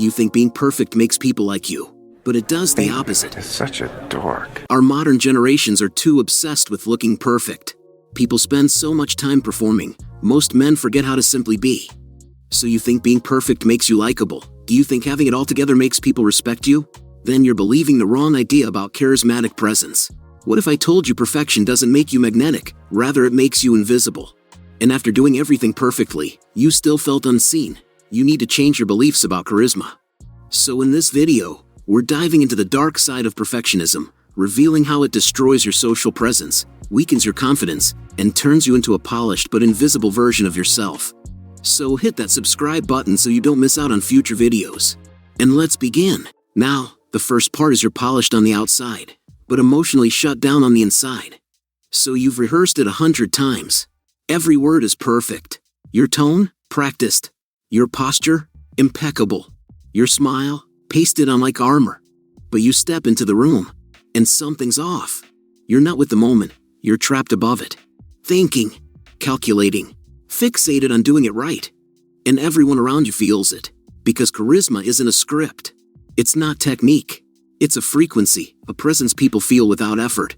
You think being perfect makes people like you, but it does the opposite. Is such a dork. Our modern generations are too obsessed with looking perfect. People spend so much time performing, most men forget how to simply be. So you think being perfect makes you likable? Do you think having it all together makes people respect you? Then you're believing the wrong idea about charismatic presence. What if I told you perfection doesn't make you magnetic, rather it makes you invisible? And after doing everything perfectly, you still felt unseen. You need to change your beliefs about charisma. So in this video, we're diving into the dark side of perfectionism, revealing how it destroys your social presence, weakens your confidence, and turns you into a polished but invisible version of yourself. So hit that subscribe button so you don't miss out on future videos. And let's begin. Now, the first part is you're polished on the outside, but emotionally shut down on the inside. So you've rehearsed it 100 times. Every word is perfect. Your tone, practiced. Your posture, impeccable. Your smile, pasted on like armor. But you step into the room, and something's off. You're not with the moment, you're trapped above it. Thinking, calculating, fixated on doing it right. And everyone around you feels it, because charisma isn't a script. It's not technique. It's a frequency, a presence people feel without effort.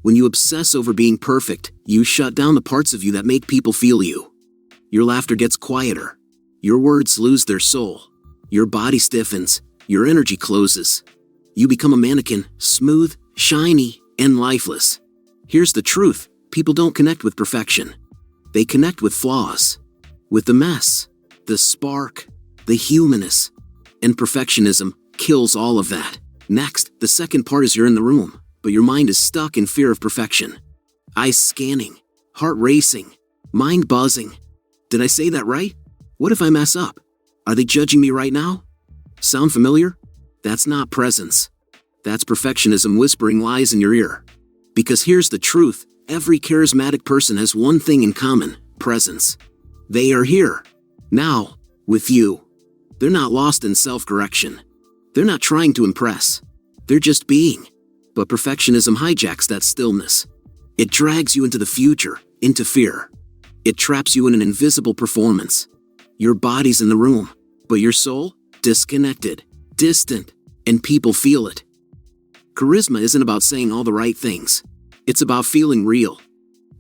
When you obsess over being perfect, you shut down the parts of you that make people feel you. Your laughter gets quieter. Your words lose their soul. Your body stiffens. Your energy closes. You become a mannequin, smooth, shiny, and lifeless. Here's the truth. People don't connect with perfection. They connect with flaws. With the mess, the spark, the humanness. And perfectionism kills all of that. Next, the second part is you're in the room, but your mind is stuck in fear of perfection. Eyes scanning, heart racing, mind buzzing. Did I say that right? What if I mess up? Are they judging me right now? Sound familiar? That's not presence. That's perfectionism whispering lies in your ear. Because here's the truth, every charismatic person has one thing in common, presence. They are here, now, with you. They're not lost in self-correction. They're not trying to impress. They're just being. But perfectionism hijacks that stillness. It drags you into the future, into fear. It traps you in an invisible performance. Your body's in the room, but your soul, disconnected, distant, and people feel it. Charisma isn't about saying all the right things. It's about feeling real,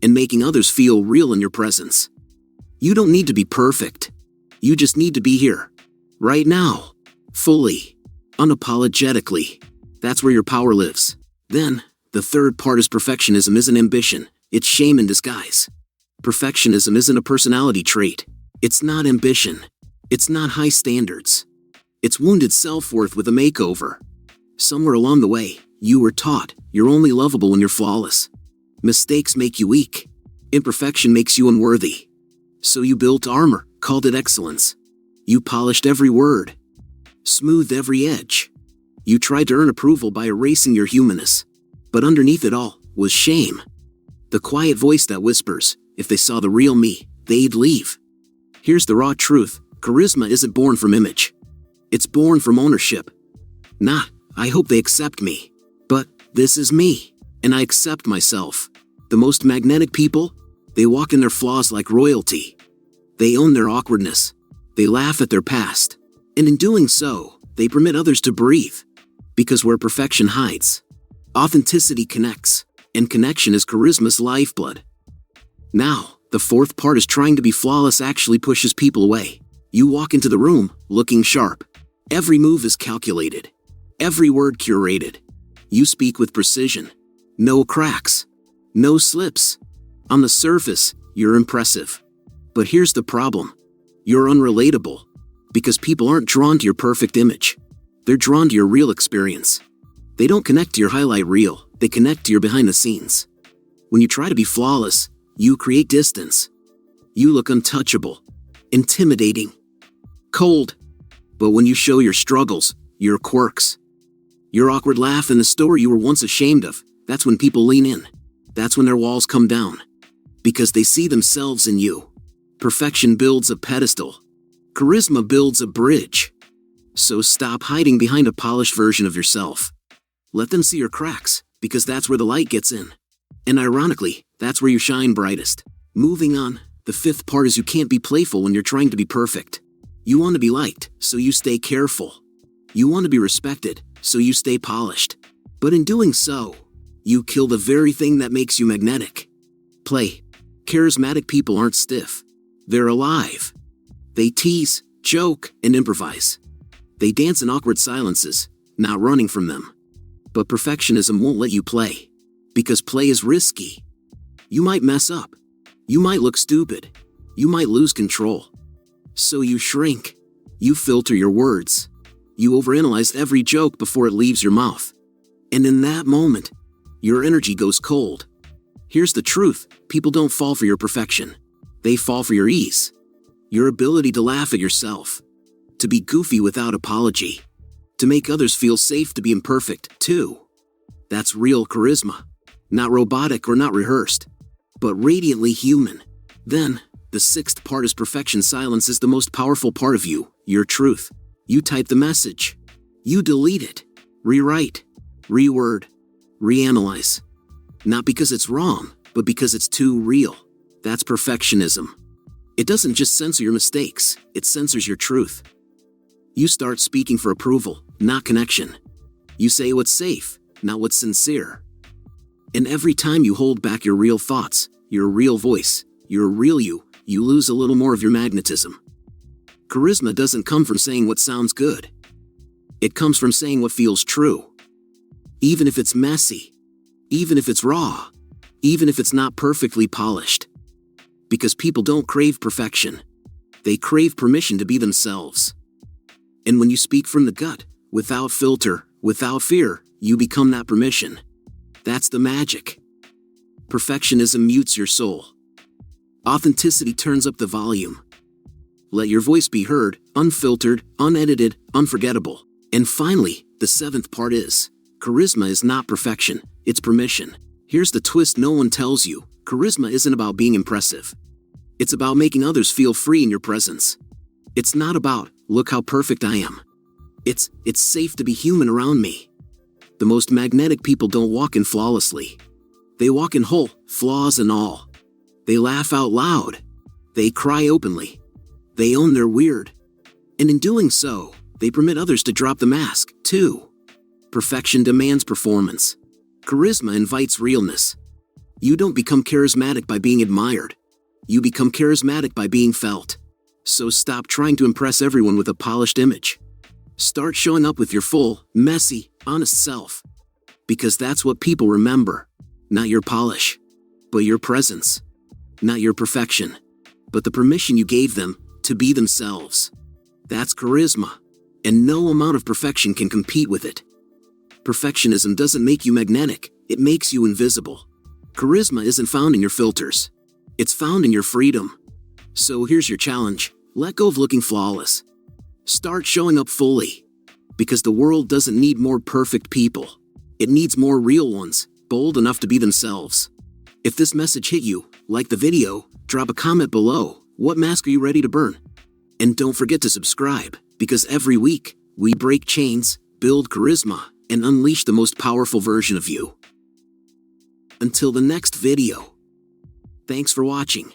and making others feel real in your presence. You don't need to be perfect. You just need to be here. Right now. Fully. Unapologetically. That's where your power lives. Then, the third part is perfectionism isn't ambition. It's shame in disguise. Perfectionism isn't a personality trait. It's not ambition. It's not high standards. It's wounded self-worth with a makeover. Somewhere along the way, you were taught you're only lovable when you're flawless. Mistakes make you weak. Imperfection makes you unworthy. So you built armor, called it excellence. You polished every word. Smoothed every edge. You tried to earn approval by erasing your humanness. But underneath it all was shame. The quiet voice that whispers, if they saw the real me, they'd leave. Here's the raw truth, charisma isn't born from image. It's born from ownership. Not, I hope they accept me. But, this is me, and I accept myself. The most magnetic people, they walk in their flaws like royalty. They own their awkwardness. They laugh at their past. And in doing so, they permit others to breathe. Because where perfection hides, authenticity connects, and connection is charisma's lifeblood. Now, the fourth part is trying to be flawless actually pushes people away. You walk into the room, looking sharp. Every move is calculated. Every word curated. You speak with precision. No cracks. No slips. On the surface, you're impressive. But here's the problem. You're unrelatable. Because people aren't drawn to your perfect image. They're drawn to your real experience. They don't connect to your highlight reel, they connect to your behind the scenes. When you try to be flawless, you create distance. You look untouchable, intimidating, cold. But when you show your struggles, your quirks, your awkward laugh and the story you were once ashamed of, that's when people lean in. That's when their walls come down. Because they see themselves in you. Perfection builds a pedestal. Charisma builds a bridge. So stop hiding behind a polished version of yourself. Let them see your cracks, because that's where the light gets in. And ironically, that's where you shine brightest. Moving on, the fifth part is you can't be playful when you're trying to be perfect. You want to be liked, so you stay careful. You want to be respected, so you stay polished. But in doing so, you kill the very thing that makes you magnetic. Play. Charismatic people aren't stiff. They're alive. They tease, joke, and improvise. They dance in awkward silences, not running from them. But perfectionism won't let you play. Because play is risky. You might mess up. You might look stupid. You might lose control. So you shrink. You filter your words. You overanalyze every joke before it leaves your mouth. And in that moment, your energy goes cold. Here's the truth: people don't fall for your perfection. They fall for your ease. Your ability to laugh at yourself. To be goofy without apology. To make others feel safe to be imperfect, too. That's real charisma. Not robotic or not rehearsed, but radiantly human. Then, the sixth part is perfection. Silence is the most powerful part of you, your truth. You type the message. You delete it. Rewrite. Reword. Reanalyze. Not because it's wrong, but because it's too real. That's perfectionism. It doesn't just censor your mistakes, it censors your truth. You start speaking for approval, not connection. You say what's safe, not what's sincere. And every time you hold back your real thoughts, your real voice, your real you lose a little more of your magnetism. Charisma doesn't come from saying what sounds good. It comes from saying what feels true. Even if it's messy. Even if it's raw. Even if it's not perfectly polished. Because people don't crave perfection. They crave permission to be themselves. And when you speak from the gut, without filter, without fear, you become that permission. That's the magic. Perfectionism mutes your soul. Authenticity turns up the volume. Let your voice be heard, unfiltered, unedited, unforgettable. And finally, the seventh part is, charisma is not perfection, it's permission. Here's the twist no one tells you: charisma isn't about being impressive. It's about making others feel free in your presence. It's not about, look how perfect I am. It's safe to be human around me. The most magnetic people don't walk in flawlessly. They walk in whole, flaws and all. They laugh out loud. They cry openly. They own their weird. And in doing so, they permit others to drop the mask, too. Perfection demands performance. Charisma invites realness. You don't become charismatic by being admired. You become charismatic by being felt. So stop trying to impress everyone with a polished image. Start showing up with your full, messy, honest self. Because that's what people remember. Not your polish, but your presence. Not your perfection, but the permission you gave them to be themselves. That's charisma, and no amount of perfection can compete with it. Perfectionism doesn't make you magnetic, it makes you invisible. Charisma isn't found in your filters. It's found in your freedom. So here's your challenge: let go of looking flawless. Start showing up fully. Because the world doesn't need more perfect people. It needs more real ones, bold enough to be themselves. If this message hit you, like the video, drop a comment below. What mask are you ready to burn? And don't forget to subscribe, because every week, we break chains, build charisma, and unleash the most powerful version of you. Until the next video. Thanks for watching.